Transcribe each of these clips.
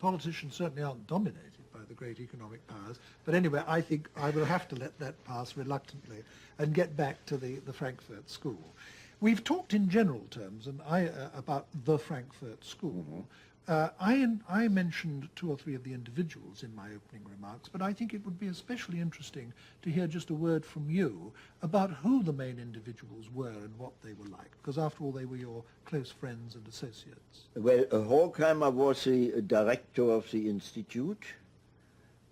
politicians certainly aren't dominated by the great economic powers. But anyway, I think I will have to let that pass reluctantly and get back to the Frankfurt School. We've talked in general terms and about the Frankfurt School. I mentioned 2 or 3 of the individuals in my opening remarks, but I think it would be especially interesting to hear just a word from you about who the main individuals were and what they were like, because after all they were your close friends and associates. Well, Horkheimer was the director of the institute.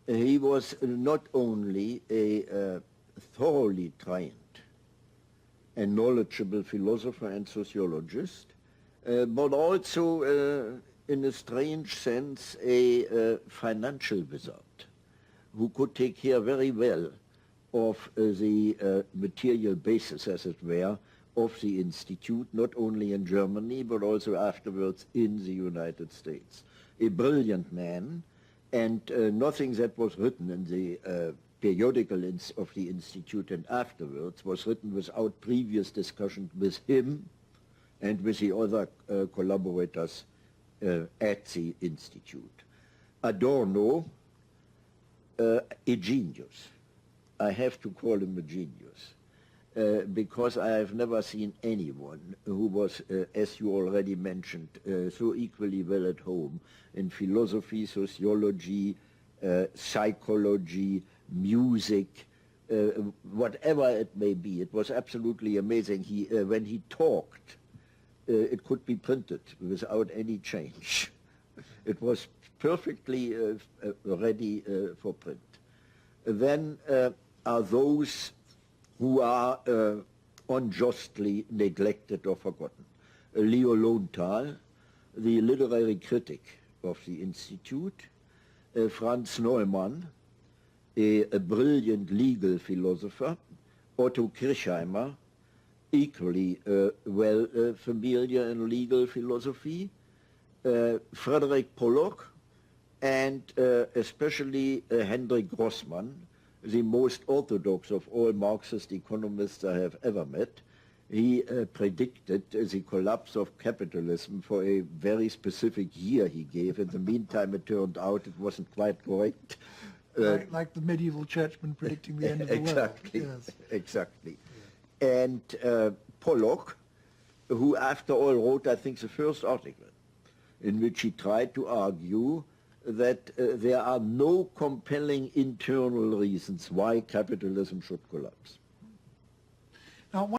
He was not only a thoroughly trained and knowledgeable philosopher and sociologist, but also in a strange sense, a financial wizard who could take care very well of the material basis, as it were, of the institute, not only in Germany, but also afterwards in the United States. A brilliant man, and nothing that was written in the periodical of the institute and afterwards was written without previous discussion with him and with the other collaborators at the institute. Adorno, a genius. I have to call him a genius because I have never seen anyone who was, as you already mentioned, so equally well at home in philosophy, sociology, psychology, music, whatever it may be. It was absolutely amazing. When he talked, it could be printed without any change. It was perfectly ready for print. Then are those who are unjustly neglected or forgotten. Leo Lowenthal, the literary critic of the Institute, Franz Neumann, a brilliant legal philosopher, Otto Kirchheimer, equally well familiar in legal philosophy, Frederick Pollock, and especially Hendrik Grossmann, the most orthodox of all Marxist economists I have ever met. He predicted the collapse of capitalism for a very specific year he gave. In the meantime, it turned out it wasn't quite correct. Like the medieval churchmen predicting the end of the exactly, world. Yes. Exactly. And Pollock, who after all wrote, I think, the first article in which he tried to argue that there are no compelling internal reasons why capitalism should collapse. Now,